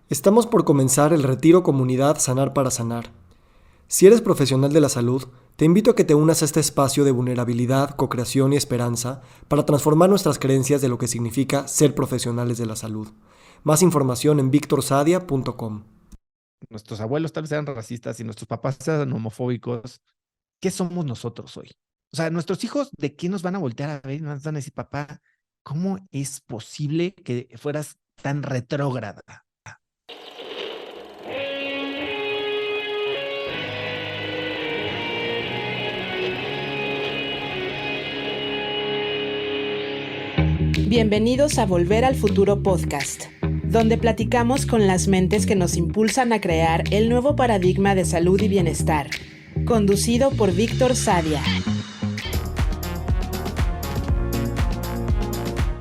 Estamos por comenzar el retiro comunidad Sanar para Sanar. Si eres profesional de la salud, te invito a que te unas a este espacio de vulnerabilidad, co-creación y esperanza para transformar nuestras creencias de lo que significa ser profesionales de la salud. Más información en victorsadia.com. Nuestros abuelos tal vez eran racistas y nuestros papás eran homofóbicos. ¿Qué somos nosotros hoy? O sea, nuestros hijos, ¿de qué nos van a voltear a ver y nos van a decir, papá, cómo es posible que fueras tan retrógrada? Bienvenidos a Volver al Futuro Podcast, donde platicamos con las mentes que nos impulsan a crear el nuevo paradigma de salud y bienestar, conducido por Víctor Sadia.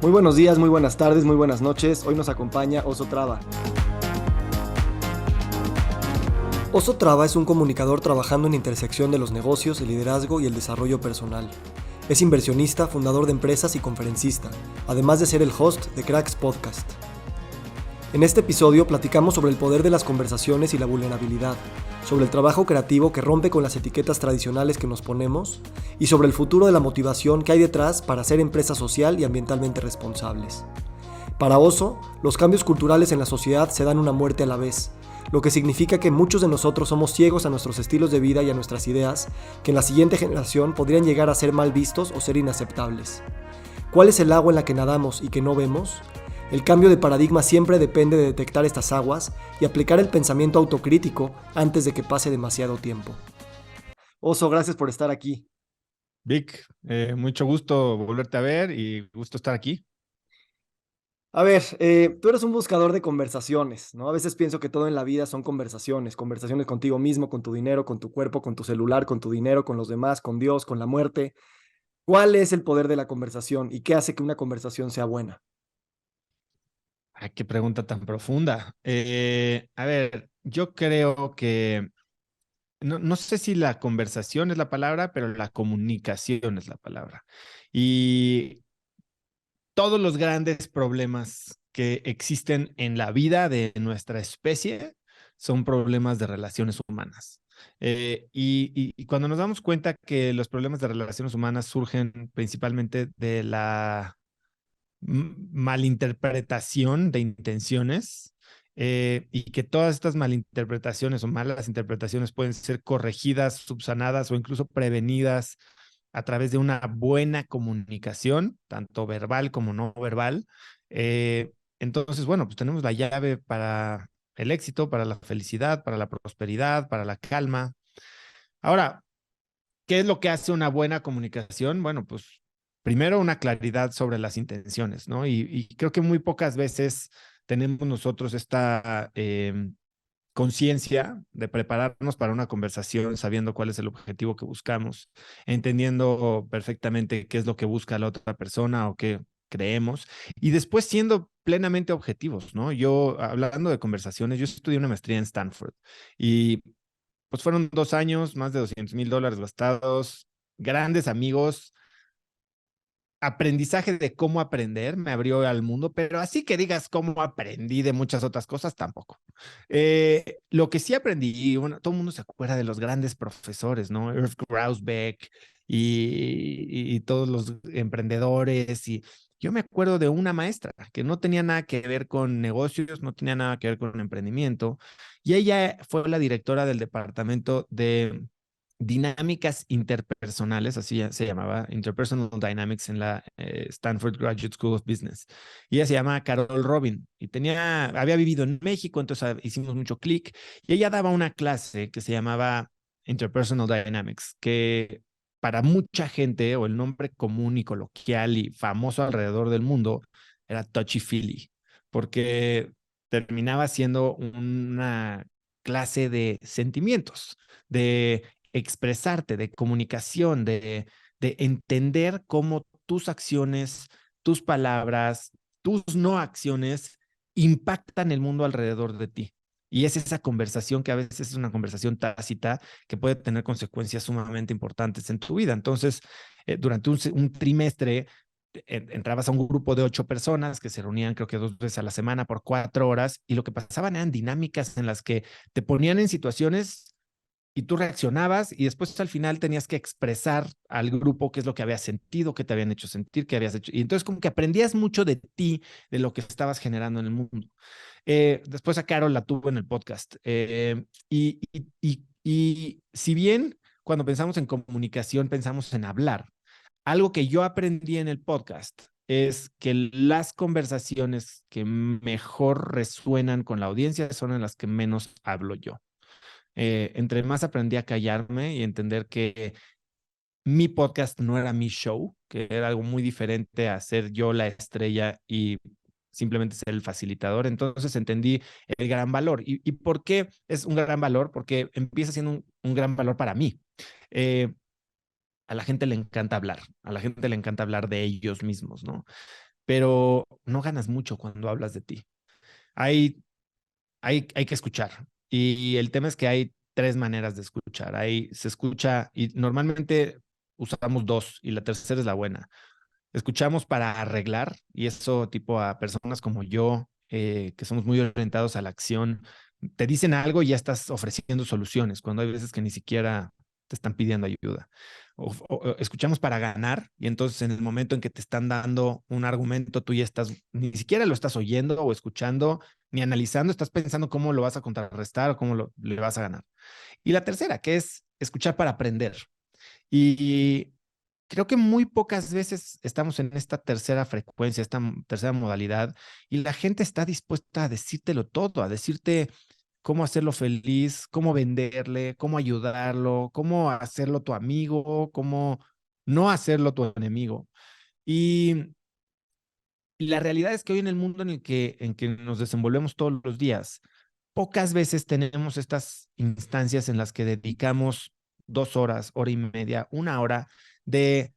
Muy buenos días, muy buenas tardes, muy buenas noches. Hoy nos acompaña Oso Traba. Oso Traba es un comunicador trabajando en la intersección de los negocios, el liderazgo y el desarrollo personal. Es inversionista, fundador de empresas y conferencista, además de ser el host de Cracks Podcast. En este episodio platicamos sobre el poder de las conversaciones y la vulnerabilidad, sobre el trabajo creativo que rompe con las etiquetas tradicionales que nos ponemos y sobre el futuro de la motivación que hay detrás para ser empresas social y ambientalmente responsables. Para Oso, los cambios culturales en la sociedad se dan una muerte a la vez, lo que significa que muchos de nosotros somos ciegos a nuestros estilos de vida y a nuestras ideas, que en la siguiente generación podrían llegar a ser mal vistos o ser inaceptables. ¿Cuál es el agua en la que nadamos y que no vemos? El cambio de paradigma siempre depende de detectar estas aguas y aplicar el pensamiento autocrítico antes de que pase demasiado tiempo. Oso, gracias por estar aquí. Vic, mucho gusto volverte a ver y gusto estar aquí. A ver, tú eres un buscador de conversaciones, ¿no? A veces pienso que todo en la vida son conversaciones, conversaciones contigo mismo, con tu dinero, con tu cuerpo, con tu celular, con tu dinero, con los demás, con Dios, con la muerte. ¿Cuál es el poder de la conversación y qué hace que una conversación sea buena? Ay, qué pregunta tan profunda. A ver, yo creo que no sé si la conversación es la palabra, pero la comunicación es la palabra. Y todos los grandes problemas que existen en la vida de nuestra especie son problemas de relaciones humanas. Y cuando nos damos cuenta que los problemas de relaciones humanas surgen principalmente de la malinterpretación de intenciones, y que todas estas malinterpretaciones o malas interpretaciones pueden ser corregidas, subsanadas o incluso prevenidas a través de una buena comunicación, tanto verbal como no verbal. Entonces, bueno, pues tenemos la llave para el éxito, para la felicidad, para la prosperidad, para la calma. Ahora, ¿qué es lo que hace una buena comunicación? Bueno, pues primero una claridad sobre las intenciones, ¿no? Y creo que muy pocas veces tenemos nosotros esta conciencia de prepararnos para una conversación sabiendo cuál es el objetivo que buscamos, entendiendo perfectamente qué es lo que busca la otra persona o qué creemos, y después siendo plenamente objetivos, ¿no? Yo, hablando de conversaciones, yo estudié una maestría en Stanford y pues fueron 2 años, más de $200,000 gastados, grandes amigos, aprendizaje de cómo aprender, me abrió al mundo, pero así que digas cómo aprendí de muchas otras cosas, tampoco. Lo que sí aprendí, bueno, todo el mundo se acuerda de los grandes profesores, ¿no? Irv Grausbeck y todos los emprendedores. Y yo me acuerdo de una maestra que no tenía nada que ver con negocios, no tenía nada que ver con emprendimiento, y ella fue la directora del departamento de dinámicas interpersonales, así se llamaba, Interpersonal Dynamics en la Stanford Graduate School of Business. Y ella se llama Carol Robin y había vivido en México, entonces hicimos mucho clic. Y ella daba una clase que se llamaba Interpersonal Dynamics, que para mucha gente, o el nombre común y coloquial y famoso alrededor del mundo, era touchy-feely, porque terminaba siendo una clase de sentimientos, de expresarte, de comunicación, de entender cómo tus acciones, tus palabras, tus no acciones impactan el mundo alrededor de ti. Y es esa conversación que a veces es una conversación tácita que puede tener consecuencias sumamente importantes en tu vida. Entonces, durante un trimestre entrabas a un grupo de 8 personas que se reunían creo que 2 veces a la semana por 4 horas y lo que pasaban eran dinámicas en las que te ponían en situaciones y tú reaccionabas y después al final tenías que expresar al grupo qué es lo que habías sentido, qué te habían hecho sentir, qué habías hecho. Y entonces como que aprendías mucho de ti, de lo que estabas generando en el mundo. Después a Carol la tuve en el podcast. Y si bien cuando pensamos en comunicación pensamos en hablar, algo que yo aprendí en el podcast es que las conversaciones que mejor resuenan con la audiencia son en las que menos hablo yo. Entre más aprendí a callarme y entender que mi podcast no era mi show, que era algo muy diferente a ser yo la estrella y simplemente ser el facilitador. Entonces entendí el gran valor. ¿Y por qué es un gran valor? Porque empieza siendo un gran valor para mí. A la gente le encanta hablar, a la gente le encanta hablar de ellos mismos, ¿no? Pero no ganas mucho cuando hablas de ti. Hay que escuchar. Y el tema es que hay 3 maneras de escuchar. Se escucha y normalmente usamos 2 y la tercera es la buena. Escuchamos para arreglar y eso tipo a personas como yo, que somos muy orientados a la acción, te dicen algo y ya estás ofreciendo soluciones, cuando hay veces que ni siquiera te están pidiendo ayuda. O escuchamos para ganar y entonces en el momento en que te están dando un argumento, tú ya estás, ni siquiera lo estás oyendo o escuchando, ni analizando, estás pensando cómo lo vas a contrarrestar o cómo le vas a ganar. Y la tercera, que es escuchar para aprender. Y creo que muy pocas veces estamos en esta tercera frecuencia, esta tercera modalidad, y la gente está dispuesta a decírtelo todo, a decirte cómo hacerlo feliz, cómo venderle, cómo ayudarlo, cómo hacerlo tu amigo, cómo no hacerlo tu enemigo. Y la realidad es que hoy en el mundo en que nos desenvolvemos todos los días, pocas veces tenemos estas instancias en las que dedicamos 2 horas, hora y media, 1 hora de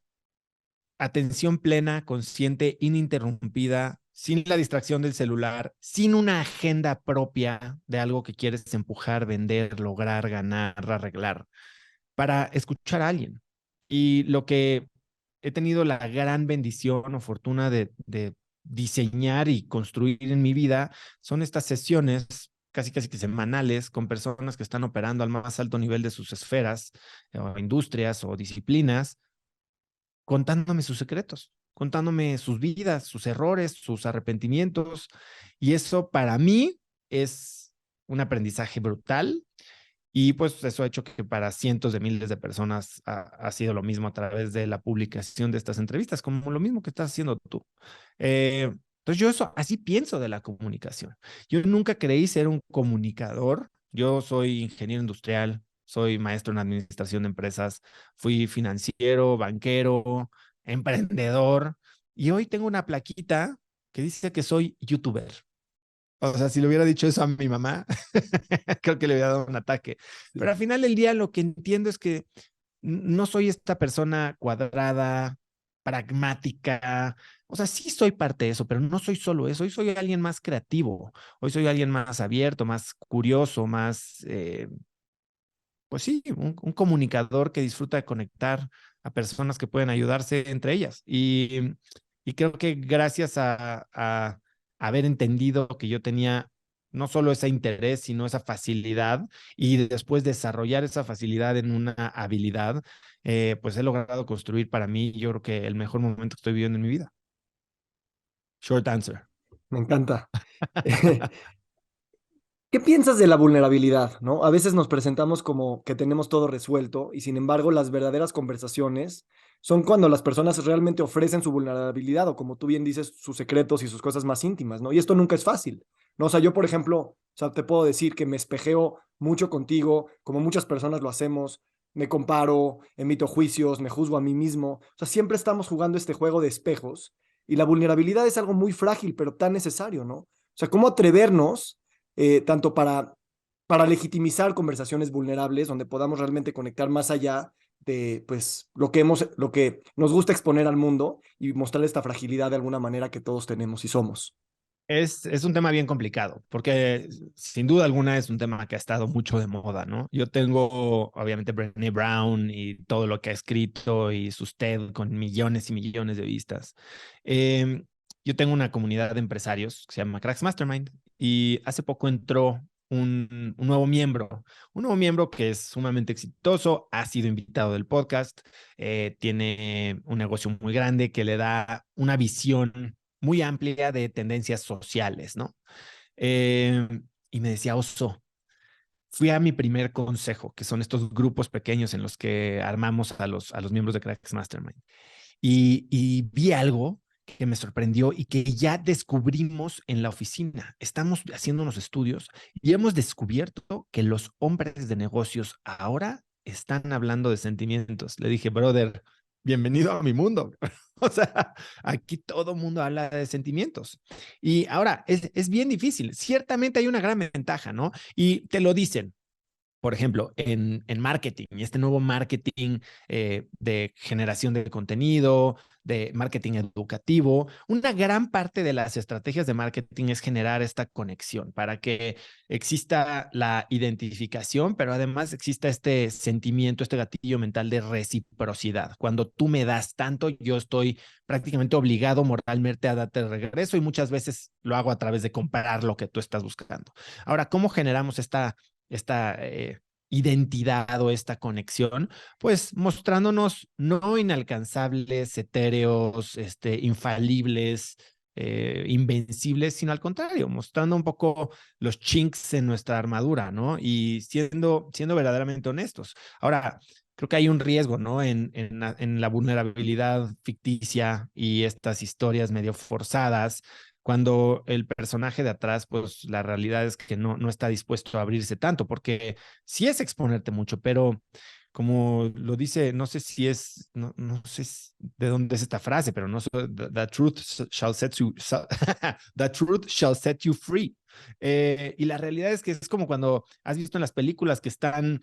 atención plena, consciente, ininterrumpida, sin la distracción del celular, sin una agenda propia de algo que quieres empujar, vender, lograr, ganar, arreglar, para escuchar a alguien. Y lo que he tenido la gran bendición o fortuna de diseñar y construir en mi vida son estas sesiones casi que semanales con personas que están operando al más alto nivel de sus esferas, o industrias o disciplinas, contándome sus secretos, contándome sus vidas, sus errores, sus arrepentimientos. Y eso para mí es un aprendizaje brutal. Y pues eso ha hecho que para cientos de miles de personas ha sido lo mismo a través de la publicación de estas entrevistas, como lo mismo que estás haciendo tú. Entonces yo eso así pienso de la comunicación. Yo nunca creí ser un comunicador. Yo soy ingeniero industrial, soy maestro en administración de empresas, fui financiero, banquero, emprendedor y hoy tengo una plaquita que dice que soy youtuber. O sea, si le hubiera dicho eso a mi mamá, creo que le hubiera dado un ataque. Pero al final del día lo que entiendo es que no soy esta persona cuadrada, pragmática. O sea, sí soy parte de eso, pero no soy solo eso. Hoy soy alguien más creativo. Hoy soy alguien más abierto, más curioso, más, pues sí, un comunicador que disfruta de conectar a personas que pueden ayudarse entre ellas. Y creo que gracias a haber entendido que yo tenía no solo ese interés, sino esa facilidad y después desarrollar esa facilidad en una habilidad, pues he logrado construir para mí, yo creo que el mejor momento que estoy viviendo en mi vida. Short answer. Me encanta. ¿Qué piensas de la vulnerabilidad, no? A veces nos presentamos como que tenemos todo resuelto y sin embargo las verdaderas conversaciones son cuando las personas realmente ofrecen su vulnerabilidad o como tú bien dices, sus secretos y sus cosas más íntimas, ¿no? Y esto nunca es fácil, ¿no? O sea, yo por ejemplo, o sea, te puedo decir que me espejeo mucho contigo, como muchas personas lo hacemos, me comparo, emito juicios, me juzgo a mí mismo, o sea, siempre estamos jugando este juego de espejos y la vulnerabilidad es algo muy frágil, pero tan necesario, ¿no? O sea, ¿cómo atrevernos tanto para legitimizar conversaciones vulnerables donde podamos realmente conectar más allá de pues lo que nos gusta exponer al mundo y mostrar esta fragilidad de alguna manera que todos tenemos y somos? Es un tema bien complicado, porque sin duda alguna es un tema que ha estado mucho de moda, ¿no? Yo tengo, obviamente, Brené Brown y todo lo que ha escrito y sus TED con millones y millones de vistas. Eh, yo tengo una comunidad de empresarios que se llama Cracks Mastermind y hace poco entró un nuevo miembro que es sumamente exitoso, ha sido invitado del podcast, tiene un negocio muy grande que le da una visión muy amplia de tendencias sociales, ¿no? Eh, y me decía, Oso, fui a mi primer consejo, que son estos grupos pequeños en los que armamos a los miembros de Cracks Mastermind. Y vi algo que me sorprendió y que ya descubrimos en la oficina. Estamos haciendo unos estudios y hemos descubierto que los hombres de negocios ahora están hablando de sentimientos. Le dije, brother, bienvenido a mi mundo. O sea, aquí todo el mundo habla de sentimientos. Y ahora es bien difícil. Ciertamente hay una gran ventaja, ¿no? Y te lo dicen. Por ejemplo, en marketing, y este nuevo marketing de generación de contenido, de marketing educativo, una gran parte de las estrategias de marketing es generar esta conexión para que exista la identificación, pero además exista este sentimiento, este gatillo mental de reciprocidad. Cuando tú me das tanto, yo estoy prácticamente obligado moralmente a darte el regreso y muchas veces lo hago a través de comprar lo que tú estás buscando. Ahora, ¿cómo generamos esta identidad o esta conexión? Pues mostrándonos no inalcanzables, etéreos, infalibles, invencibles, sino al contrario, mostrando un poco los chinks en nuestra armadura, ¿no? Y siendo verdaderamente honestos. Ahora, creo que hay un riesgo, ¿no? En la vulnerabilidad ficticia y estas historias medio forzadas cuando el personaje de atrás, pues la realidad es que no está dispuesto a abrirse tanto, porque sí es exponerte mucho, pero como lo dice, no sé si es, no sé de dónde es esta frase, pero no sé, the truth shall set you, the truth shall set you free. Y la realidad es que es como cuando has visto en las películas que están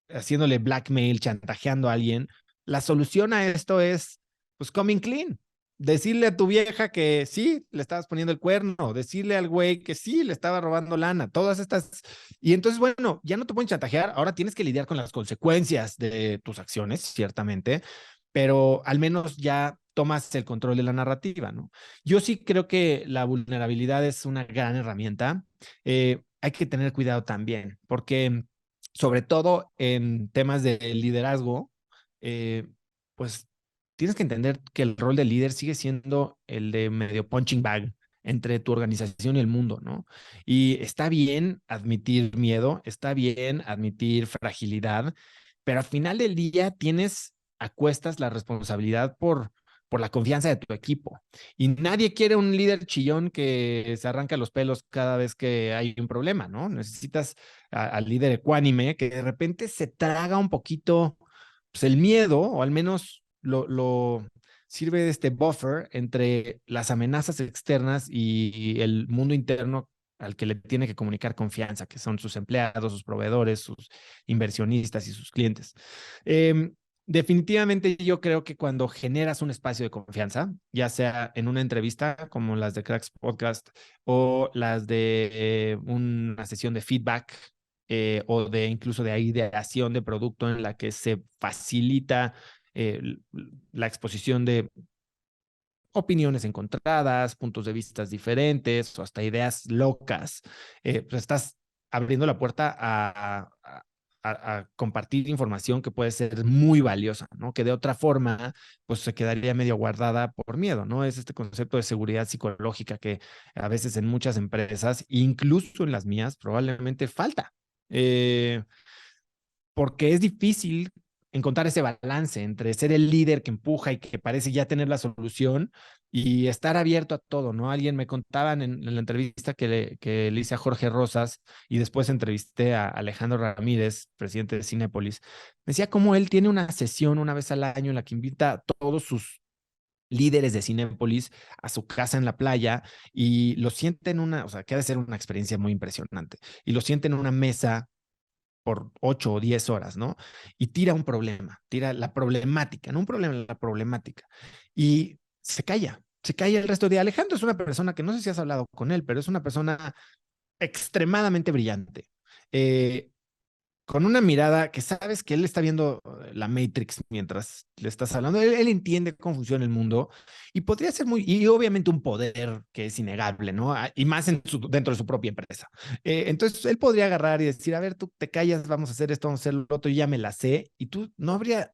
haciéndole blackmail, chantajeando a alguien. La solución a esto es, pues, coming clean. Decirle a tu vieja que sí, le estabas poniendo el cuerno, decirle al güey que sí, le estaba robando lana, todas estas. Y entonces, bueno, ya no te pueden chantajear, ahora tienes que lidiar con las consecuencias de tus acciones, ciertamente, pero al menos ya tomas el control de la narrativa, ¿no? Yo sí creo que la vulnerabilidad es una gran herramienta. Hay que tener cuidado también, porque sobre todo en temas de liderazgo, pues tienes que entender que el rol del líder sigue siendo el de medio punching bag entre tu organización y el mundo, ¿no? Y está bien admitir miedo, está bien admitir fragilidad, pero al final del día tienes a cuestas la responsabilidad por la confianza de tu equipo. Y nadie quiere un líder chillón que se arranca los pelos cada vez que hay un problema, ¿no? Necesitas al líder ecuánime que de repente se traga un poquito pues, el miedo, o al menos lo sirve de este buffer entre las amenazas externas y el mundo interno al que le tiene que comunicar confianza, que son sus empleados, sus proveedores, sus inversionistas y sus clientes. Definitivamente yo creo que cuando generas un espacio de confianza, ya sea en una entrevista como las de Cracks Podcast o las de una sesión de feedback o de incluso de ideación de producto en la que se facilita la exposición de opiniones encontradas, puntos de vista diferentes o hasta ideas locas, pues estás abriendo la puerta a compartir información que puede ser muy valiosa, ¿no? Que de otra forma, pues se quedaría medio guardada por miedo, ¿no? Es este concepto de seguridad psicológica que a veces en muchas empresas, incluso en las mías, probablemente falta. Porque es difícil encontrar ese balance entre ser el líder que empuja y que parece ya tener la solución y estar abierto a todo, ¿no? Alguien me contaban en la entrevista que le hice a Jorge Rosas y después entrevisté a Alejandro Ramírez, presidente de Cinépolis. Me decía cómo él tiene una sesión una vez al año en la que invita a todos sus líderes de Cinépolis a su casa en la playa y lo siente o sea, que ha de ser una experiencia muy impresionante, y lo siente en una mesa por 8 o 10 horas, ¿no? Y tira un problema, tira la problemática, no un problema, la problemática. Y se calla, se cae el resto del día. Alejandro es una persona que no sé si has hablado con él, pero es una persona extremadamente brillante. Eh, con una mirada que sabes que él está viendo la Matrix mientras le estás hablando. Él entiende cómo funciona el mundo y podría ser y obviamente un poder que es innegable, ¿no? Y más dentro de su propia empresa. Entonces, él podría agarrar y decir, a ver, tú te callas, vamos a hacer esto, vamos a hacer lo otro, y ya me la sé, y tú no habría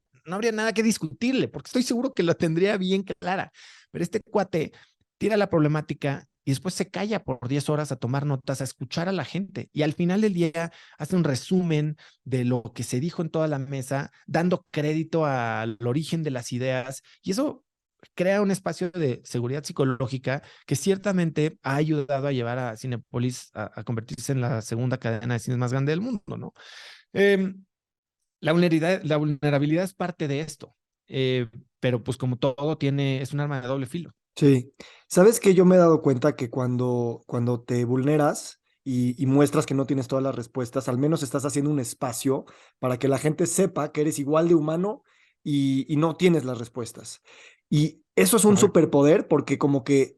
nada que discutirle, porque estoy seguro que lo tendría bien clara. Pero este cuate tira la problemática y después se calla por 10 horas a tomar notas, a escuchar a la gente. Y al final del día hace un resumen de lo que se dijo en toda la mesa, dando crédito al origen de las ideas. Y eso crea un espacio de seguridad psicológica que ciertamente ha ayudado a llevar a Cinépolis a convertirse en la segunda cadena de cines más grande del mundo, ¿no? Eh, la vulnerabilidad es parte de esto, pero pues como todo es un arma de doble filo. Sí. ¿Sabes que yo me he dado cuenta que cuando te vulneras y muestras que no tienes todas las respuestas, al menos estás haciendo un espacio para que la gente sepa que eres igual de humano y no tienes las respuestas? Y eso es un Correcto. superpoder porque como que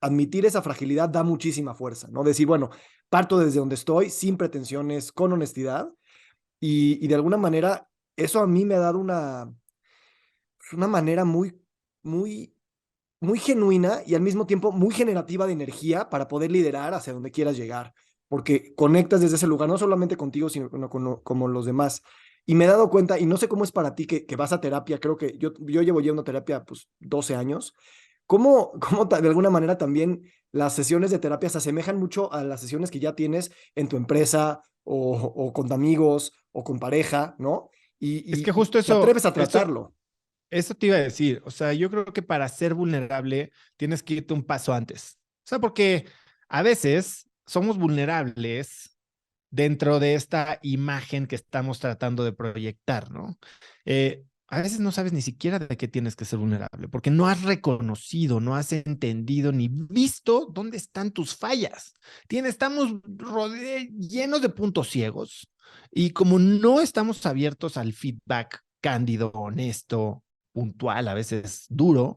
admitir esa fragilidad da muchísima fuerza, ¿no? Decir, bueno, parto desde donde estoy, sin pretensiones, con honestidad y de alguna manera eso a mí me ha dado una manera muy muy genuina y al mismo tiempo muy generativa de energía para poder liderar hacia donde quieras llegar, porque conectas desde ese lugar, no solamente contigo, sino como los demás. Y me he dado cuenta, y no sé cómo es para ti que vas a terapia, creo que yo llevo yendo a terapia pues 12 años, cómo de alguna manera también las sesiones de terapia se asemejan mucho a las sesiones que ya tienes en tu empresa o con amigos o con pareja, ¿no? Es Y, que y justo te atreves a eso, tratarlo. eso te iba a decir. O sea, yo creo que para ser vulnerable tienes que irte un paso antes. O sea, porque a veces somos vulnerables dentro de esta imagen que estamos tratando de proyectar, ¿no? A veces no sabes ni siquiera de qué tienes que ser vulnerable, porque no has reconocido, no has entendido ni visto dónde están tus fallas. Estamos llenos de puntos ciegos y como no estamos abiertos al feedback cándido, honesto, puntual, a veces duro,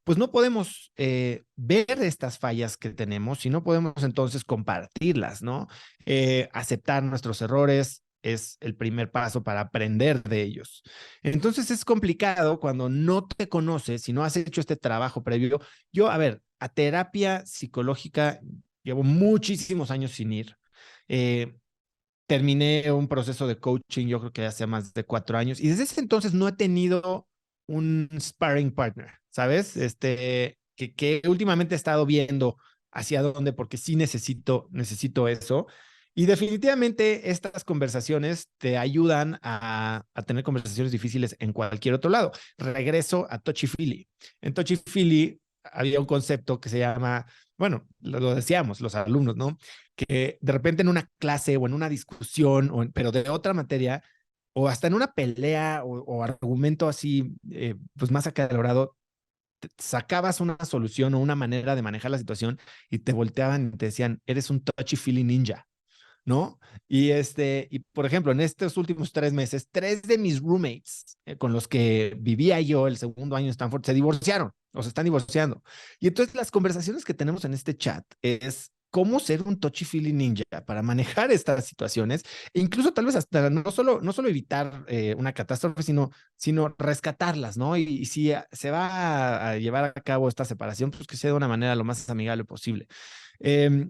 pues no podemos ver estas fallas que tenemos y no podemos entonces compartirlas, ¿no? Aceptar nuestros errores es el primer paso para aprender de ellos. Entonces es complicado cuando no te conoces, si no has hecho este trabajo previo. Yo, a ver, a terapia psicológica llevo muchísimos años sin ir. Eh, Terminé un proceso de coaching, yo creo que hace más de 4 años, y desde ese entonces no he tenido un sparring partner, ¿sabes? Que últimamente he estado viendo hacia dónde, porque sí necesito eso. Y definitivamente estas conversaciones te ayudan a tener conversaciones difíciles en cualquier otro lado. Regreso a Touchy Feely. En Touchy Feely había un concepto que se llama, bueno, lo decíamos los alumnos, ¿no? Que de repente en una clase o en una discusión, pero de otra materia, o hasta en una pelea o argumento así, pues más acalorado, sacabas una solución o una manera de manejar la situación y te volteaban y te decían, eres un touchy-feely ninja, ¿no? Y por ejemplo, en estos últimos 3 meses, 3 de mis roommates con los que vivía yo el segundo año en Stanford se divorciaron o se están divorciando. Y entonces las conversaciones que tenemos en este chat es cómo ser un touchy-feely ninja para manejar estas situaciones e incluso tal vez hasta no solo evitar una catástrofe, sino rescatarlas, ¿no? Y si se va a llevar a cabo esta separación, pues que sea de una manera lo más amigable posible. Eh,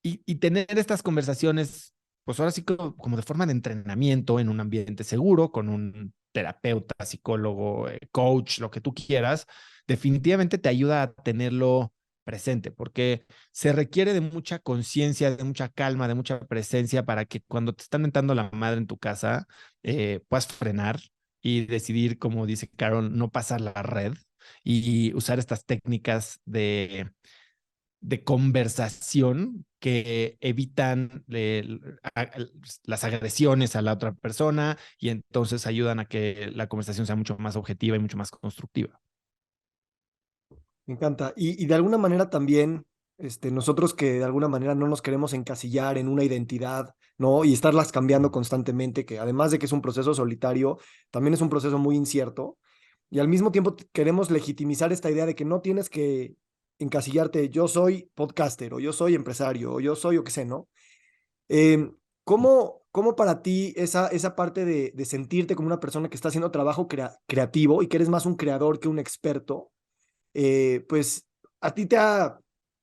y tener estas conversaciones, pues ahora sí como de forma de entrenamiento en un ambiente seguro, con un terapeuta, psicólogo, coach, lo que tú quieras, definitivamente te ayuda a tenerlo presente, porque se requiere de mucha conciencia, de mucha calma, de mucha presencia para que cuando te están mentando la madre en tu casa, puedas frenar y decidir, como dice Carol, no pasar la red y usar estas técnicas de conversación que evitan las agresiones a la otra persona y entonces ayudan a que la conversación sea mucho más objetiva y mucho más constructiva. Me encanta. Y de alguna manera también, nosotros que de alguna manera no nos queremos encasillar en una identidad, ¿no? Y estarlas cambiando constantemente, que además de que es un proceso solitario, también es un proceso muy incierto. Y al mismo tiempo queremos legitimizar esta idea de que no tienes que encasillarte, yo soy podcaster, o yo soy empresario, o yo soy, o qué sé, ¿no? Eh, ¿cómo para ti esa parte de sentirte como una persona que está haciendo trabajo creativo y que eres más un creador que un experto, pues a ti te ha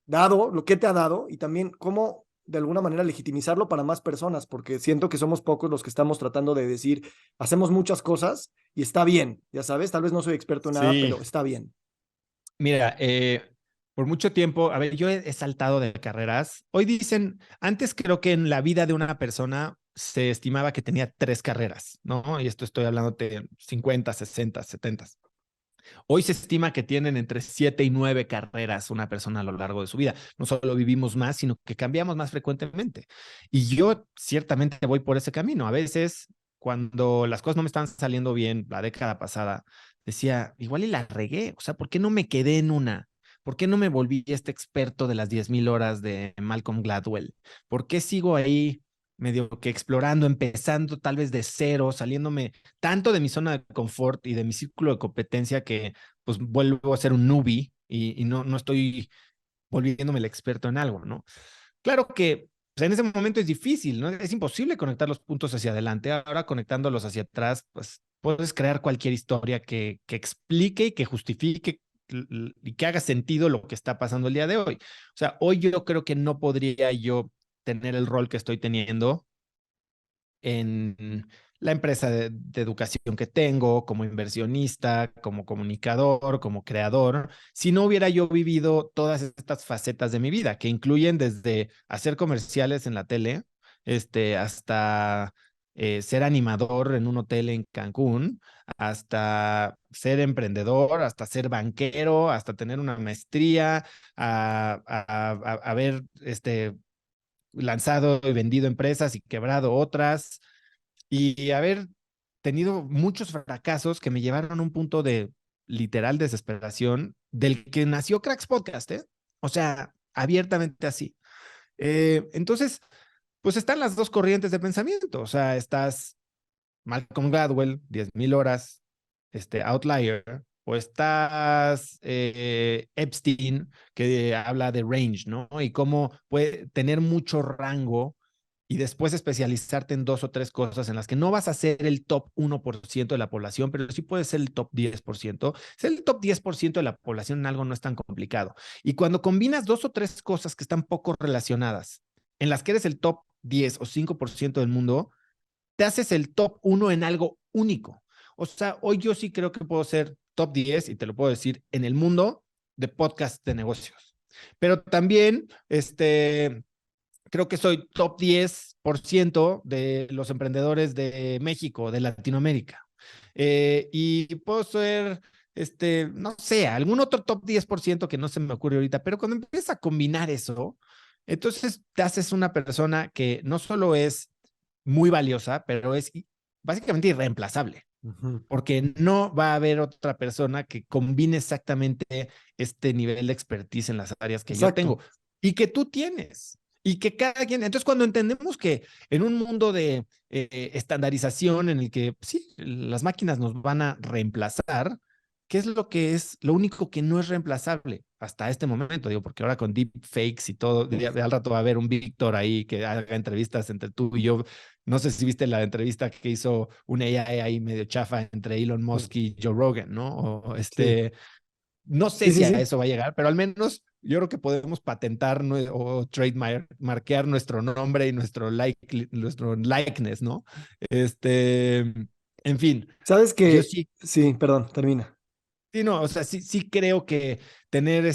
dado lo que te ha dado y también cómo de alguna manera legitimizarlo para más personas, porque siento que somos pocos los que estamos tratando de decir, hacemos muchas cosas y está bien, ya sabes, tal vez no soy experto en nada, Sí, pero está bien. mira, por mucho tiempo, a ver, yo he saltado de carreras. Hoy dicen, antes creo que en la vida de una persona se estimaba que tenía 3 carreras, ¿no? Y esto estoy hablando de 50, 60, 70. Hoy se estima que tienen entre 7 y 9 carreras una persona a lo largo de su vida. No solo vivimos más, sino que cambiamos más frecuentemente. Y yo ciertamente voy por ese camino. A veces, cuando las cosas no me están saliendo bien, la década pasada, decía, igual y la regué. O sea, ¿por qué no me quedé en una? ¿Por qué no me volví este experto de las 10,000 horas de Malcolm Gladwell? ¿Por qué sigo ahí medio que explorando, empezando tal vez de cero, saliéndome tanto de mi zona de confort y de mi círculo de competencia que pues vuelvo a ser un newbie y no estoy volviéndome el experto en algo, ¿no? Claro que pues, en ese momento es difícil, ¿no? Es imposible conectar los puntos hacia adelante. Ahora conectándolos hacia atrás, pues puedes crear cualquier historia que explique y que justifique y que haga sentido lo que está pasando el día de hoy. O sea, hoy yo creo que no podría yo tener el rol que estoy teniendo en la empresa de educación que tengo, como inversionista, como comunicador, como creador, si no hubiera yo vivido todas estas facetas de mi vida, que incluyen desde hacer comerciales en la tele, hasta ser animador en un hotel en Cancún, hasta ser emprendedor, hasta ser banquero, hasta tener una maestría, haber lanzado y vendido empresas y quebrado otras y haber tenido muchos fracasos que me llevaron a un punto de literal desesperación del que nació Cracks Podcast, ¿eh? O sea, abiertamente así. Entonces, pues están las dos corrientes de pensamiento. O sea, estás Malcolm Gladwell, 10,000 horas, Outlier, o estás Epstein, que habla de range, ¿no? Y cómo puede tener mucho rango y después especializarte en 2 o 3 cosas en las que no vas a ser el top 1% de la población, pero sí puedes ser el top 10%. Ser el top 10% de la población en algo no es tan complicado. Y cuando combinas 2 o 3 cosas que están poco relacionadas, en las que eres el top 10 o 5% del mundo, te haces el top 1 en algo único. O sea, hoy yo sí creo que puedo ser top 10 y te lo puedo decir en el mundo de podcast de negocios. Pero también, creo que soy top 10% de los emprendedores de México, de Latinoamérica. Y puedo ser, no sé, algún otro top 10% que no se me ocurre ahorita, pero cuando empiezas a combinar eso, entonces te haces una persona que no solo es muy valiosa, pero es básicamente irreemplazable, Ujú. porque no va a haber otra persona que combine exactamente este nivel de expertise en las áreas que yo Exacto. tengo y que tú tienes. Y que cada quien, entonces cuando entendemos que en un mundo de estandarización en el que sí, las máquinas nos van a reemplazar, ¿qué es lo único que no es reemplazable hasta este momento? Digo, porque ahora con deepfakes y todo, al rato va a haber un Víctor ahí que haga entrevistas entre tú y yo. No sé si viste la entrevista que hizo un AI ahí medio chafa entre Elon Musk y Joe Rogan, ¿no? O Sí, no sé sí, si sí, a sí. eso va a llegar, pero al menos yo creo que podemos patentar o trademarkear nuestro nombre y nuestro likeness, ¿no? Este, en fin, Sabes yo que, sí, sí, perdón, termina. sí, no, o sea, sí creo que tener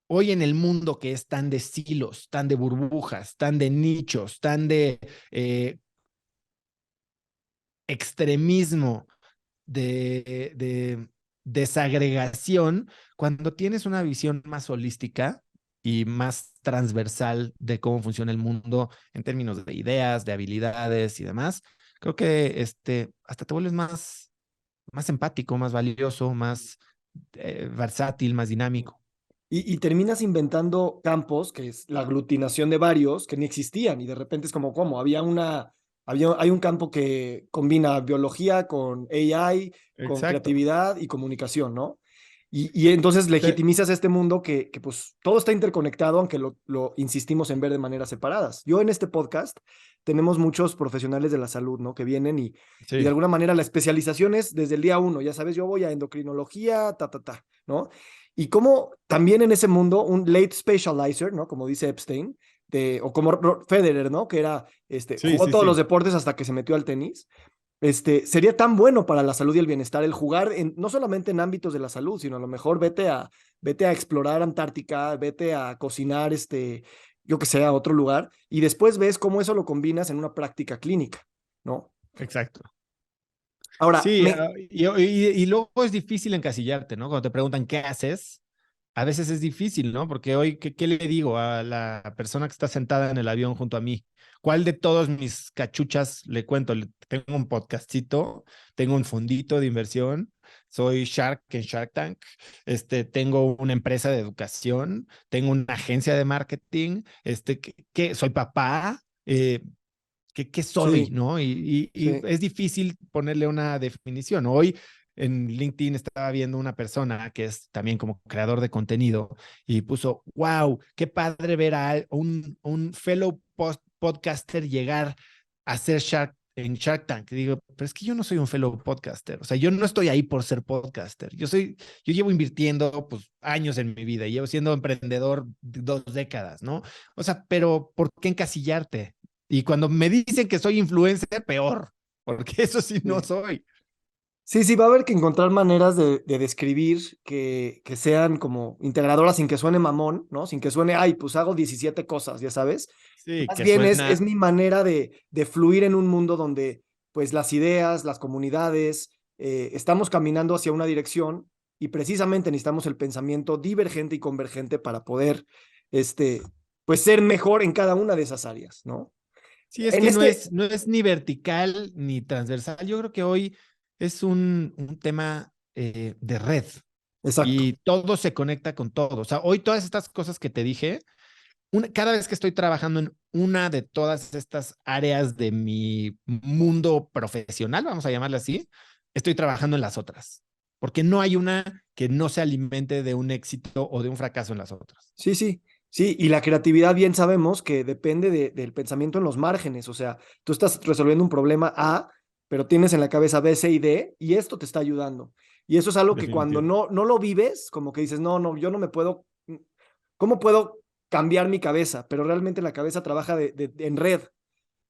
hoy en el mundo que es tan de silos, tan de burbujas, tan de nichos, tan de extremismo, de desagregación, cuando tienes una visión más holística y más transversal de cómo funciona el mundo en términos de ideas, de habilidades y demás, creo que hasta te vuelves más empático, más valioso, más versátil, más dinámico. Y terminas inventando campos, que es la aglutinación de varios que ni existían, y de repente es como, ¿cómo? Había una Hay un campo que combina biología con AI, con Exacto. creatividad y comunicación, ¿no? Y entonces Te- legitimizas este mundo que pues todo está interconectado, aunque lo insistimos en ver de maneras separadas. Yo en este podcast tenemos muchos profesionales de la salud, ¿no? Que vienen y de Sí, alguna manera la especialización es desde el día uno, ya sabes, yo voy a endocrinología, ¿no? Y como también en ese mundo, un late specializer, ¿no? Como dice Epstein, o como Federer, ¿no? Que era, sí, jugó sí, todos los sí. deportes hasta que se metió al tenis. Sería tan bueno para la salud y el bienestar el jugar no solamente en ámbitos de la salud, sino a lo mejor vete a explorar Antártica, vete a cocinar, yo que sé, a otro lugar, y después ves cómo eso lo combinas en una práctica clínica, ¿no? Exacto. Ahora, Sí, y luego es difícil encasillarte, ¿no? Cuando te preguntan qué haces, a veces es difícil, ¿no? Porque hoy, ¿qué le digo a la persona que está sentada en el avión junto a mí? ¿Cuál de todos mis cachuchas le cuento? Tengo un podcastito, tengo un fondito de inversión, soy Shark en Shark Tank, tengo una empresa de educación, tengo una agencia de marketing, soy papá, ¿qué soy, sí, no? Y sí. es difícil ponerle una definición. Hoy en LinkedIn estaba viendo una persona que es también como creador de contenido y puso, wow, qué padre ver a un fellow podcaster llegar a ser en Shark Tank. Y digo, pero es que yo no soy un fellow podcaster. O sea, yo no estoy ahí por ser podcaster. Yo llevo invirtiendo pues años en mi vida, llevo siendo emprendedor 2 décadas, ¿no? O sea, pero ¿por qué encasillarte? Y cuando me dicen que soy influencer, peor, porque eso sí no Sí. soy. Sí, sí, va a haber que encontrar maneras de describir que sean como integradoras sin que suene mamón, ¿no? Sin que suene, ay, pues hago 17 cosas, ya sabes. Sí, Más que bien es suena. mi manera de fluir en un mundo donde, pues, las ideas, las comunidades, estamos caminando hacia una dirección y precisamente necesitamos el pensamiento divergente y convergente para poder, este, pues, ser mejor en cada una de esas áreas, ¿no? Sí, es En que no este, es, no es ni vertical ni transversal. Yo creo que hoy es un tema de red exacto. y todo se conecta con todo. O sea, hoy todas estas cosas que te dije, cada vez que estoy trabajando en una de todas estas áreas de mi mundo profesional, vamos a llamarla así, estoy trabajando en las otras, porque no hay una que no se alimente de un éxito o de un fracaso en las otras. Sí, sí, sí, y la creatividad bien sabemos que depende del pensamiento en los márgenes, o sea, tú estás resolviendo un problema A, pero tienes en la cabeza B, C y D, y esto te está ayudando. Y eso es algo que cuando Definitivo. no lo vives, como que dices, no, no, yo no me puedo, ¿cómo puedo cambiar mi cabeza? Pero realmente la cabeza trabaja en red.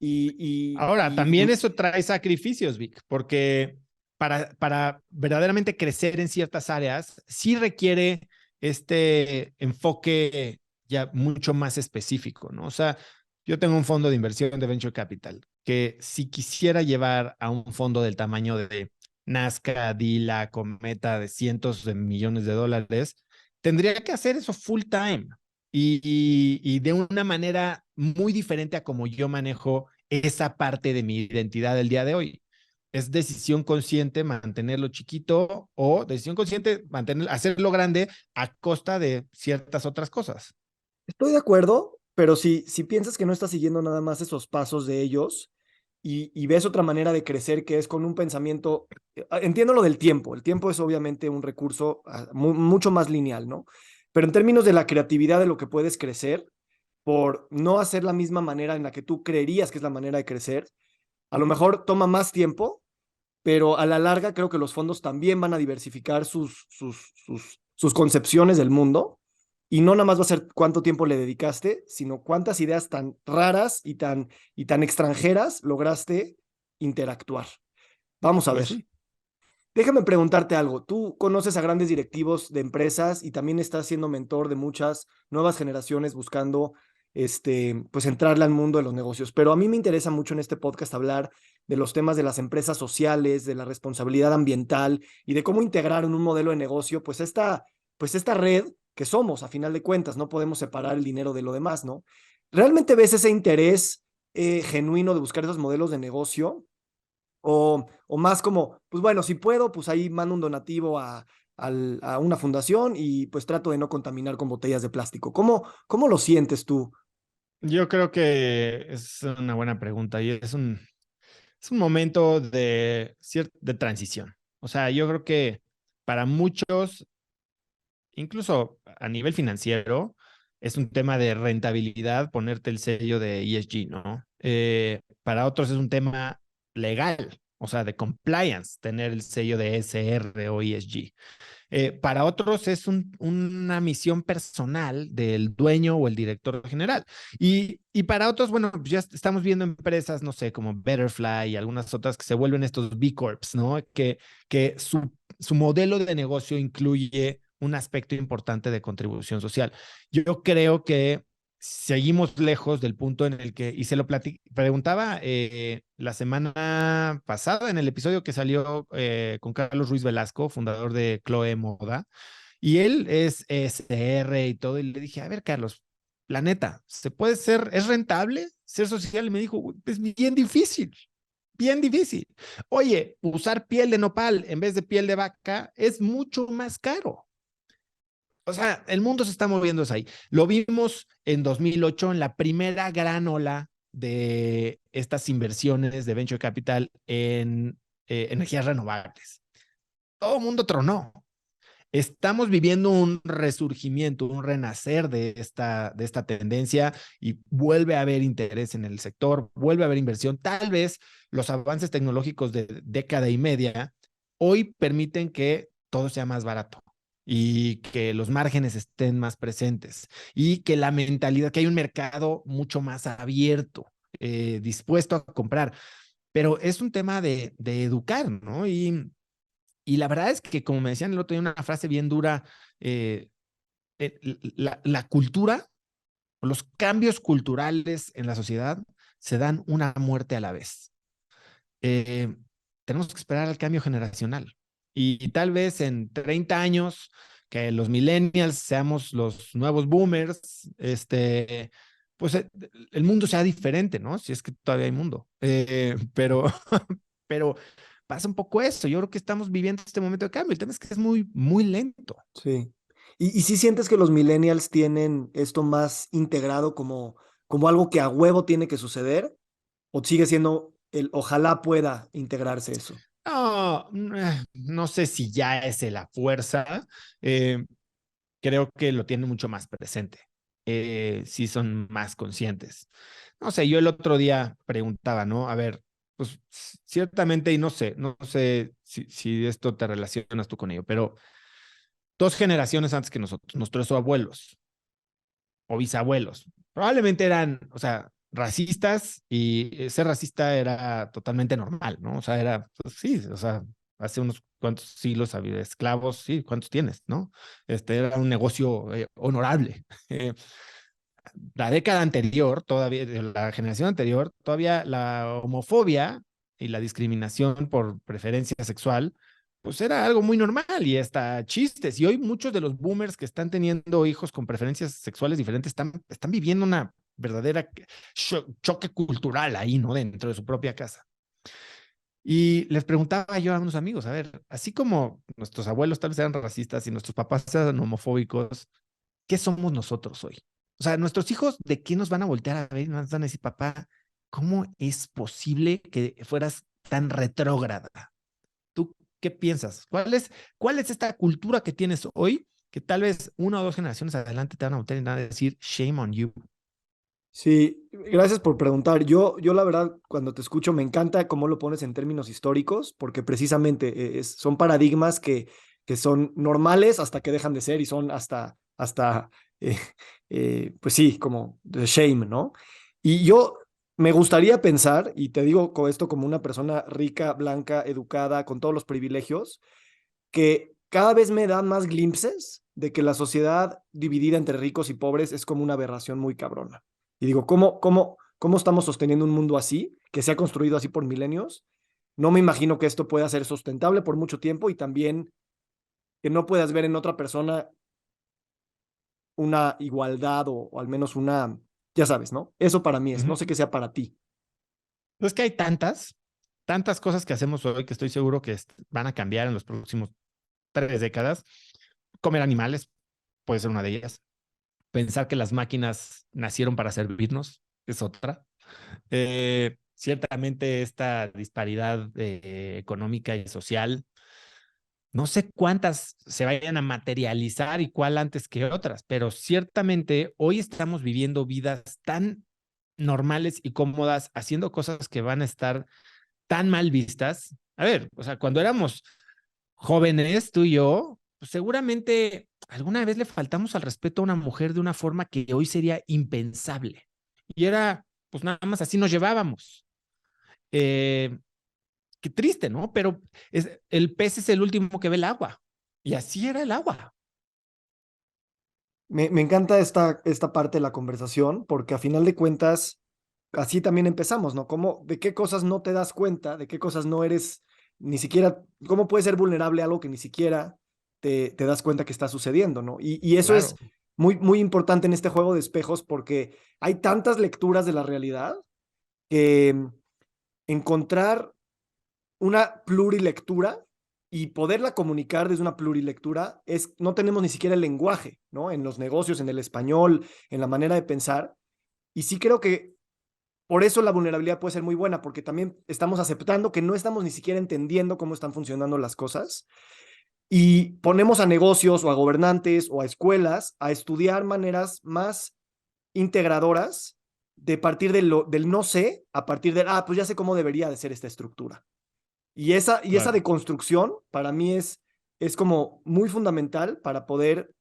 Y, Ahora, y, también y, eso trae sacrificios, Vic, porque para verdaderamente crecer en ciertas áreas, sí requiere este enfoque ya mucho más específico, ¿no? O sea, yo tengo un fondo de inversión de Venture Capital que si quisiera llevar a un fondo del tamaño de Nazca, Dila, Cometa, de cientos de millones de dólares, tendría que hacer eso full time y de una manera muy diferente a como yo manejo esa parte de mi identidad del día de hoy. Es decisión consciente mantenerlo chiquito o decisión consciente hacerlo grande a costa de ciertas otras cosas. estoy de acuerdo, pero si piensas que no estás siguiendo nada más esos pasos de ellos y ves otra manera de crecer que es con un pensamiento, entiendo lo del tiempo, el tiempo es obviamente un recurso mucho más lineal, ¿no? Pero en términos de la creatividad de lo que puedes crecer, por no hacer la misma manera en la que tú creerías que es la manera de crecer, a lo mejor toma más tiempo, pero a la larga creo que los fondos también van a diversificar sus concepciones del mundo y no nada más va a ser cuánto tiempo le dedicaste, sino cuántas ideas tan raras y tan extranjeras lograste interactuar. Vamos a Pues ver. sí. Déjame preguntarte algo. Tú conoces a grandes directivos de empresas y también estás siendo mentor de muchas nuevas generaciones buscando, pues entrarle al mundo de los negocios. Pero a mí me interesa mucho en este podcast hablar de los temas de las empresas sociales, de la responsabilidad ambiental y de cómo integrar en un modelo de negocio, pues esta red que somos, a final de cuentas, no podemos separar el dinero de lo demás, ¿no? ¿Realmente ves ese interés genuino de buscar esos modelos de negocio? O más como, pues bueno, si puedo, pues ahí mando un donativo a una fundación y pues trato de no contaminar con botellas de plástico. ¿Cómo lo sientes tú? Yo creo que es una buena pregunta y es es un momento de transición. O sea, yo creo que para muchos, incluso a nivel financiero, es un tema de rentabilidad ponerte el sello de ESG, ¿no? Para otros es un tema legal, o sea, de compliance, tener el sello de SR o ESG. Para otros es una misión personal del dueño o el director general. Y para otros, bueno, pues ya estamos viendo empresas, no sé, como Betterfly y algunas otras que se vuelven estos B Corps, ¿no? Que su modelo de negocio incluye un aspecto importante de contribución social. Yo creo que seguimos lejos del punto en el que, y se lo preguntaba la semana pasada en el episodio que salió con Carlos Ruiz Velasco, fundador de Chloe Moda, y él es SR y todo, y le dije, a ver, Carlos, la neta, ¿se puede ser, es rentable ser social? Y me dijo, es bien difícil. Bien difícil. Oye, usar piel de nopal en vez de piel de vaca es mucho más caro. O sea, el mundo se está moviendo hacia ahí. Lo vimos en 2008 en la primera gran ola de estas inversiones de venture capital en energías renovables. Todo el mundo tronó. Estamos viviendo un resurgimiento, un renacer de esta tendencia y vuelve a haber interés en el sector, vuelve a haber inversión. Tal vez los avances tecnológicos de década y media hoy permiten que todo sea más barato y que los márgenes estén más presentes y que la mentalidad, que hay un mercado mucho más abierto, dispuesto a comprar. Pero es un tema de educar, ¿no? Y la verdad es que, como me decían el otro día, una frase bien dura, la cultura, los cambios culturales en la sociedad se dan una muerte a la vez. Eh, Tenemos que esperar al cambio generacional. Y tal vez en 30 años, que los millennials seamos los nuevos boomers, pues el mundo sea diferente, ¿no? Si es que todavía hay mundo. Pero pasa un poco eso. Yo creo que estamos viviendo este momento de cambio. El tema es que es muy, muy lento. Sí. ¿Y si sientes que los millennials tienen esto más integrado como algo que a huevo tiene que suceder? ¿O sigue siendo el ojalá pueda integrarse eso? No, no sé si ya es la fuerza. Eh, Creo que lo tienen mucho más presente. Sí son más conscientes. No sé, yo el otro día preguntaba, ¿no? A ver, pues ciertamente, y no sé si esto te relacionas tú con ello, pero 2 generaciones antes que nosotros, nuestros abuelos o bisabuelos, probablemente eran, o sea, racistas y ser racista era totalmente normal, ¿no? O sea, era, pues, sí, o sea, hace unos cuantos siglos había esclavos, sí, ¿cuántos tienes, no? Era un negocio honorable. La década anterior, todavía, la generación anterior, todavía la homofobia y la discriminación por preferencia sexual, pues era algo muy normal y hasta chistes. Y hoy muchos de los boomers que están teniendo hijos con preferencias sexuales diferentes están viviendo una verdadera choque cultural ahí, ¿no? Dentro de su propia casa. Y les preguntaba yo a unos amigos, a ver, así como nuestros abuelos tal vez eran racistas y nuestros papás eran homofóbicos, ¿qué somos nosotros hoy? O sea, nuestros hijos, ¿de qué nos van a voltear a ver y nos van a decir, papá, cómo es posible que fueras tan retrógrada? ¿Tú qué piensas? ¿Cuál es esta cultura que tienes hoy que tal vez 1 o 2 generaciones adelante te van a voltear y van a decir, shame on you? Sí, gracias por preguntar. Yo la verdad, cuando te escucho, me encanta cómo lo pones en términos históricos, porque precisamente son paradigmas que son normales hasta que dejan de ser y son hasta eh, pues sí, como the shame, ¿no? Y yo me gustaría pensar, y te digo esto como una persona rica, blanca, educada, con todos los privilegios, que cada vez me dan más glimpses de que la sociedad dividida entre ricos y pobres es como una aberración muy cabrona. Y digo, ¿cómo estamos sosteniendo un mundo así, que se ha construido así por milenios? No me imagino que esto pueda ser sustentable por mucho tiempo y también que no puedas ver en otra persona una igualdad o al menos una, ya sabes, ¿no? Eso para mí es, no sé qué sea para ti. Es que hay tantas cosas que hacemos hoy que estoy seguro que van a cambiar en los próximos 3 décadas. Comer animales puede ser una de ellas. Pensar que las máquinas nacieron para servirnos es otra. ciertamente esta disparidad económica y social, no sé cuántas se vayan a materializar y cuál antes que otras, pero ciertamente hoy estamos viviendo vidas tan normales y cómodas, haciendo cosas que van a estar tan mal vistas. A ver, o sea, cuando éramos jóvenes, tú y yo, pues seguramente alguna vez le faltamos al respeto a una mujer de una forma que hoy sería impensable. Y era, pues nada más así nos llevábamos. Eh, Qué triste, ¿no? Pero el pez es el último que ve el agua. Y así era el agua. Me encanta esta parte de la conversación porque a final de cuentas, así también empezamos, ¿no? De qué cosas no te das cuenta, de qué cosas no eres ni siquiera, cómo puedes ser vulnerable a algo que ni siquiera te das cuenta que está sucediendo, ¿no? Y eso es Claro. muy, muy importante en este juego de espejos porque hay tantas lecturas de la realidad que encontrar una plurilectura y poderla comunicar desde una plurilectura no tenemos ni siquiera el lenguaje, ¿no? En los negocios, en el español, en la manera de pensar. Y sí creo que por eso la vulnerabilidad puede ser muy buena, porque también estamos aceptando que no estamos ni siquiera entendiendo cómo están funcionando las cosas y ponemos a negocios o a gobernantes o a escuelas a estudiar maneras más integradoras de partir del no sé, a partir del, pues ya sé cómo debería de ser esta estructura. Y esa Claro. deconstrucción para mí es como muy fundamental para poder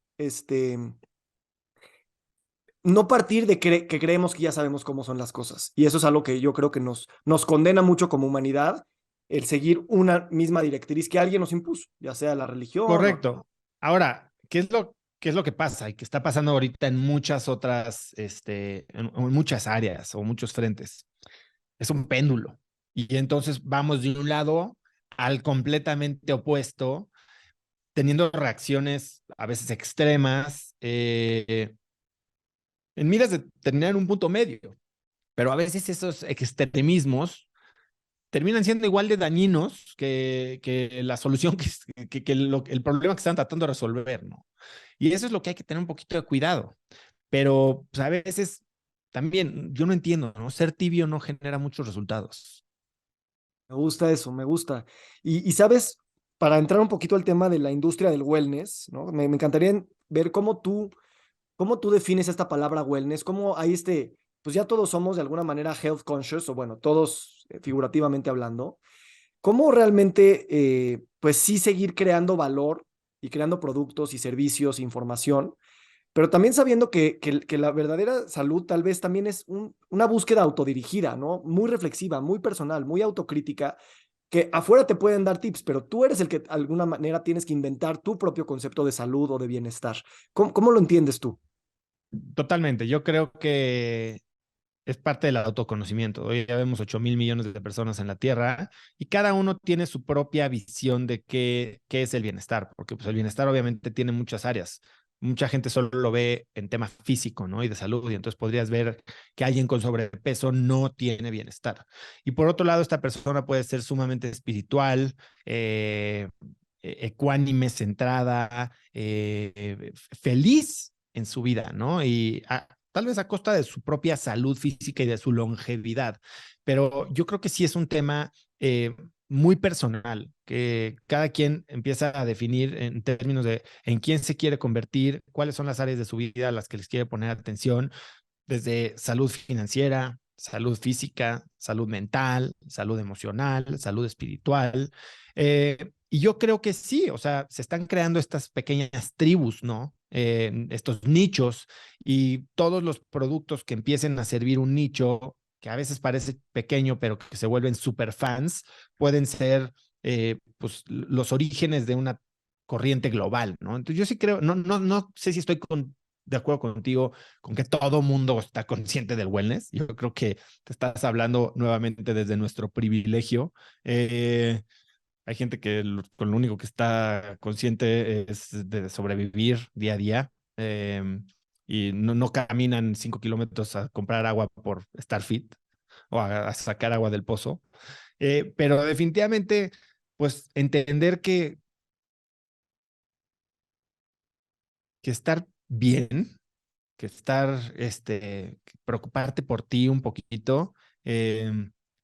no partir de que creemos que ya sabemos cómo son las cosas. Y eso es algo que yo creo que nos condena mucho como humanidad, el seguir una misma directriz que alguien nos impuso, ya sea la religión o... Correcto. Ahora, ¿qué es lo que pasa y que está pasando ahorita en muchas otras, en muchas áreas o muchos frentes? Es un péndulo. Y entonces vamos de un lado al completamente opuesto, teniendo reacciones a veces extremas, en miras de terminar un punto medio. Pero a veces esos extremismos terminan siendo igual de dañinos que la solución, el problema que están tratando de resolver, ¿no? Y eso es lo que hay que tener un poquito de cuidado. Pero pues, a veces también, yo no entiendo, ¿no? Ser tibio no genera muchos resultados. Me gusta eso, me gusta. Sabes, para entrar un poquito al tema de la industria del wellness, ¿no? Me encantaría ver cómo tú defines esta palabra wellness, cómo hay pues ya todos somos de alguna manera health conscious, o bueno, todos figurativamente hablando, cómo realmente, pues sí seguir creando valor y creando productos y servicios, información, pero también sabiendo que la verdadera salud tal vez también es una búsqueda autodirigida, ¿no? Muy reflexiva, muy personal, muy autocrítica, que afuera te pueden dar tips, pero tú eres el que de alguna manera tienes que inventar tu propio concepto de salud o de bienestar. ¿Cómo lo entiendes tú? Totalmente. Yo creo que es parte del autoconocimiento. Hoy ya vemos 8.000 millones de personas en la Tierra y cada uno tiene su propia visión de qué es el bienestar, porque pues, el bienestar obviamente tiene muchas áreas. Mucha gente solo lo ve en tema físico, ¿no? Y de salud, y entonces podrías ver que alguien con sobrepeso no tiene bienestar. Y por otro lado, esta persona puede ser sumamente espiritual, ecuánime, centrada, feliz en su vida, ¿no? Y tal vez a costa de su propia salud física y de su longevidad. Pero yo creo que sí es un tema muy personal, que cada quien empieza a definir en términos de en quién se quiere convertir, cuáles son las áreas de su vida a las que les quiere poner atención, desde salud financiera, salud física, salud mental, salud emocional, salud espiritual. Y yo creo que sí, o sea, se están creando estas pequeñas tribus, ¿no? Estos nichos y todos los productos que empiecen a servir un nicho que a veces parece pequeño, pero que se vuelven super fans, pueden ser pues los orígenes de una corriente global, ¿no? Entonces yo sí creo, no sé si estoy de acuerdo contigo con que todo mundo está consciente del wellness. Yo creo que te estás hablando nuevamente desde nuestro privilegio. Hay gente que con lo único que está consciente es de sobrevivir día a día. Y no caminan 5 kilómetros a comprar agua por estar fit o a sacar agua del pozo. Pero definitivamente, pues entender que estar bien, que estar, preocuparte por ti un poquito,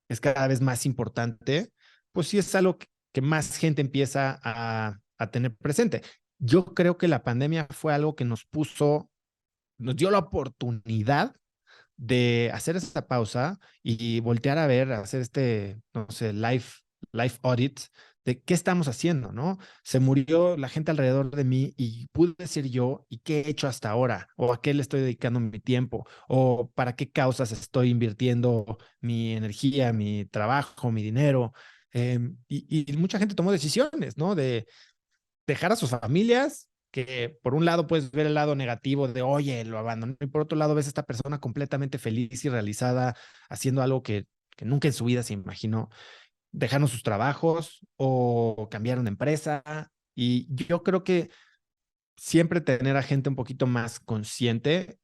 es cada vez más importante, pues sí es algo que más gente empieza a tener presente. Yo creo que la pandemia fue algo que nos dio la oportunidad de hacer esa pausa y voltear a ver, hacer no sé, life audit de qué estamos haciendo, ¿no? Se murió la gente alrededor de mí y pude ser yo y qué he hecho hasta ahora, o a qué le estoy dedicando mi tiempo, o para qué causas estoy invirtiendo mi energía, mi trabajo, mi dinero. Y mucha gente tomó decisiones, ¿no? De dejar a sus familias, que por un lado puedes ver el lado negativo de, oye, lo abandoné, y por otro lado ves a esta persona completamente feliz y realizada, haciendo algo que nunca en su vida se imaginó. Dejaron sus trabajos o cambiaron de empresa. Y yo creo que siempre tener a gente un poquito más consciente,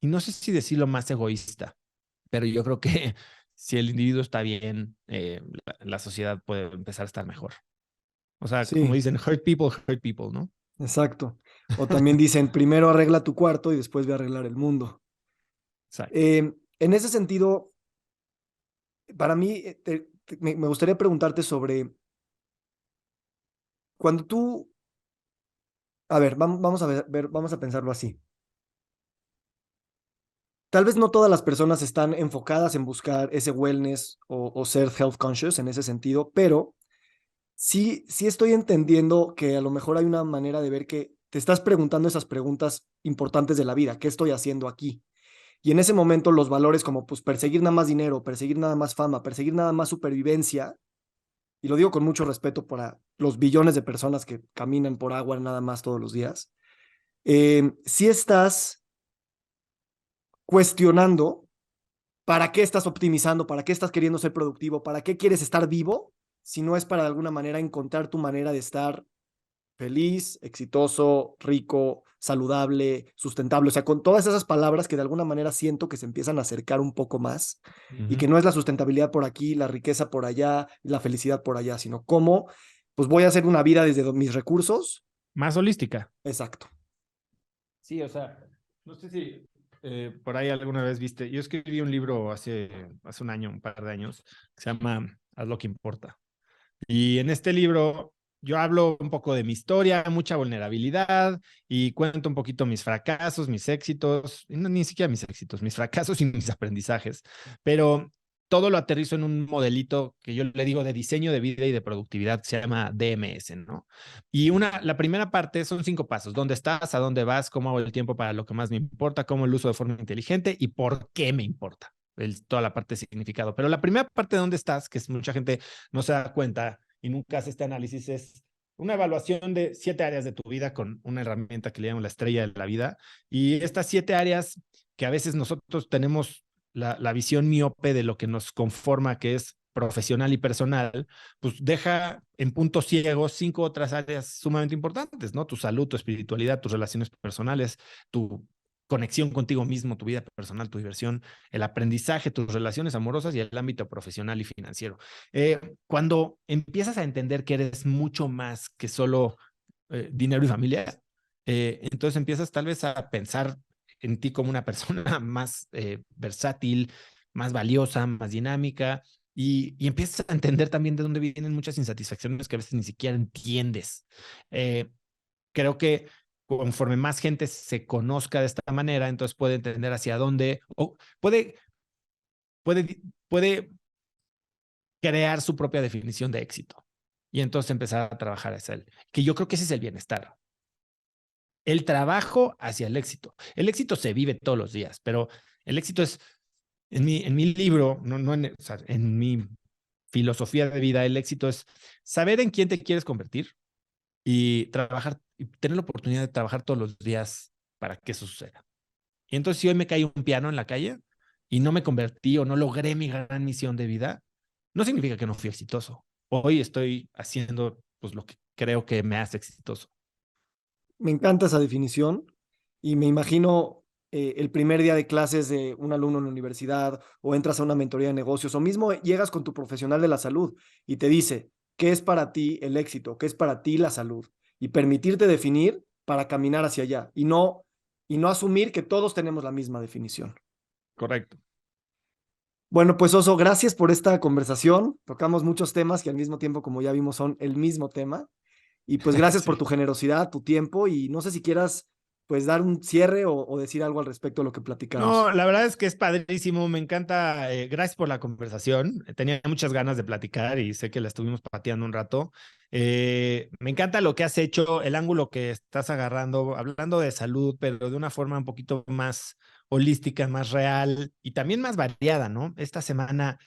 y no sé si decirlo más egoísta, pero yo creo que si el individuo está bien, la sociedad puede empezar a estar mejor. O sea, como Sí, dicen, hurt people, ¿no? exacto. O también dicen, primero arregla tu cuarto y después ve a arreglar el mundo. Exacto. En ese sentido, para mí, me gustaría preguntarte sobre cuando tú, a ver, vamos a vamos a pensarlo así. Tal vez no todas las personas están enfocadas en buscar ese wellness o ser health conscious en ese sentido, pero sí estoy entendiendo que a lo mejor hay una manera de ver que te estás preguntando esas preguntas importantes de la vida. ¿Qué estoy haciendo aquí? Y en ese momento los valores como pues perseguir nada más dinero, perseguir nada más fama, perseguir nada más supervivencia, y lo digo con mucho respeto para los billones de personas que caminan por agua nada más todos los días, si estás cuestionando para qué estás optimizando, para qué estás queriendo ser productivo, para qué quieres estar vivo, si no es para de alguna manera encontrar tu manera de estar feliz, exitoso, rico, saludable, sustentable, o sea, con todas esas palabras que de alguna manera siento que se empiezan a acercar un poco más y Ujú. que no es la sustentabilidad por aquí, la riqueza por allá, la felicidad por allá, sino cómo, pues voy a hacer una vida desde mis recursos. Más holística. Exacto. Sí, o sea, no sé si por ahí alguna vez viste, yo escribí un libro hace un año, un par de años, que se llama Haz lo que importa. Y en este libro yo hablo un poco de mi historia, mucha vulnerabilidad y cuento un poquito mis fracasos, mis éxitos, y no, ni siquiera mis éxitos, mis fracasos y mis aprendizajes, pero todo lo aterrizo en un modelito que yo le digo de diseño de vida y de productividad que se llama DMS, ¿no? Y la primera parte son 5 pasos: dónde estás, a dónde vas, cómo hago el tiempo para lo que más me importa, cómo el uso de forma inteligente y por qué me importa. Toda la parte de significado. Pero la primera parte de dónde estás, que es mucha gente no se da cuenta y nunca hace este análisis, es una evaluación de 7 áreas de tu vida con una herramienta que le llaman la estrella de la vida. Y estas 7 áreas que a veces nosotros tenemos la visión miope de lo que nos conforma, que es profesional y personal, pues deja en puntos ciegos 5 otras áreas sumamente importantes, ¿no? Tu salud, tu espiritualidad, tus relaciones personales, tu conexión contigo mismo, tu vida personal, tu diversión, el aprendizaje, tus relaciones amorosas y el ámbito profesional y financiero. Cuando empiezas a entender que eres mucho más que solo dinero y familia, entonces empiezas tal vez a pensar en ti como una persona más versátil, más valiosa, más dinámica, y empiezas a entender también de dónde vienen muchas insatisfacciones que a veces ni siquiera entiendes. Eh, Creo que conforme más gente se conozca de esta manera, entonces puede entender hacia dónde, o puede crear su propia definición de éxito. Y entonces empezar a trabajar hacia él. Que yo creo que ese es el bienestar. El trabajo hacia el éxito. El éxito se vive todos los días, pero el éxito es, en mi libro, o sea, en mi filosofía de vida, el éxito es saber en quién te quieres convertir y trabajar, y tener la oportunidad de trabajar todos los días para que eso suceda. Y entonces, si hoy me cae un piano en la calle y no me convertí o no logré mi gran misión de vida, no significa que no fui exitoso. Hoy estoy haciendo pues lo que creo que me hace exitoso. Me encanta esa definición y me imagino el primer día de clases de un alumno en la universidad o entras a una mentoría de negocios o mismo llegas con tu profesional de la salud y te dice, ¿qué es para ti el éxito? ¿Qué es para ti la salud? Y permitirte definir para caminar hacia allá y no asumir que todos tenemos la misma definición. Correcto. Bueno, pues Oso, gracias por esta conversación. Tocamos muchos temas que al mismo tiempo, como ya vimos, son el mismo tema. Y pues gracias por Sí. tu generosidad, tu tiempo y no sé si quieras pues dar un cierre o decir algo al respecto de lo que platicamos. No, la verdad es que es padrísimo, me encanta, gracias por la conversación, tenía muchas ganas de platicar y sé que la estuvimos pateando un rato. Me encanta lo que has hecho, el ángulo que estás agarrando, hablando de salud, pero de una forma un poquito más holística, más real y también más variada, ¿no? Esta semana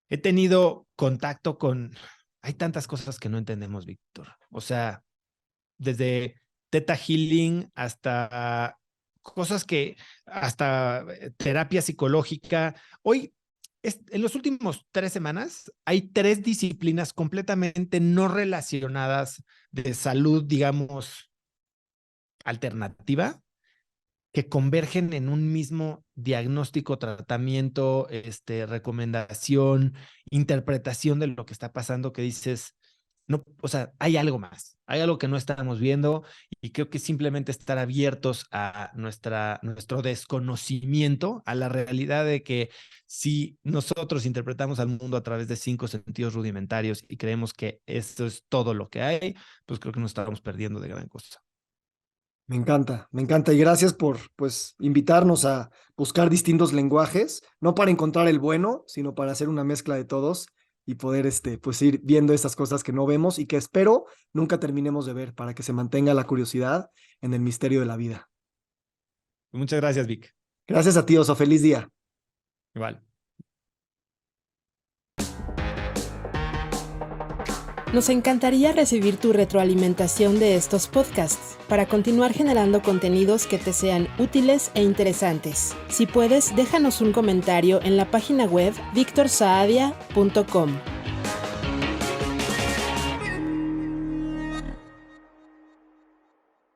he tenido contacto con, hay tantas cosas que no entendemos, Víctor, o sea, desde Theta Healing hasta cosas que, hasta terapia psicológica. Hoy, en los últimos 3 semanas, hay 3 disciplinas completamente no relacionadas de salud, digamos, alternativa, que convergen en un mismo diagnóstico, tratamiento, recomendación, interpretación de lo que está pasando, que dices, no, o sea, hay algo más, hay algo que no estamos viendo y creo que simplemente estar abiertos a nuestro desconocimiento, a la realidad de que si nosotros interpretamos al mundo a través de 5 sentidos rudimentarios y creemos que esto es todo lo que hay, pues creo que nos estamos perdiendo de gran cosa. Me encanta y gracias por pues invitarnos a buscar distintos lenguajes, no para encontrar el bueno, sino para hacer una mezcla de todos y poder pues ir viendo esas cosas que no vemos y que espero nunca terminemos de ver para que se mantenga la curiosidad en el misterio de la vida. Muchas gracias, Vic. Gracias a ti, Oso, feliz día. Igual. Nos encantaría recibir tu retroalimentación de estos podcasts para continuar generando contenidos que te sean útiles e interesantes. Si puedes, déjanos un comentario en la página web victorsaadia.com.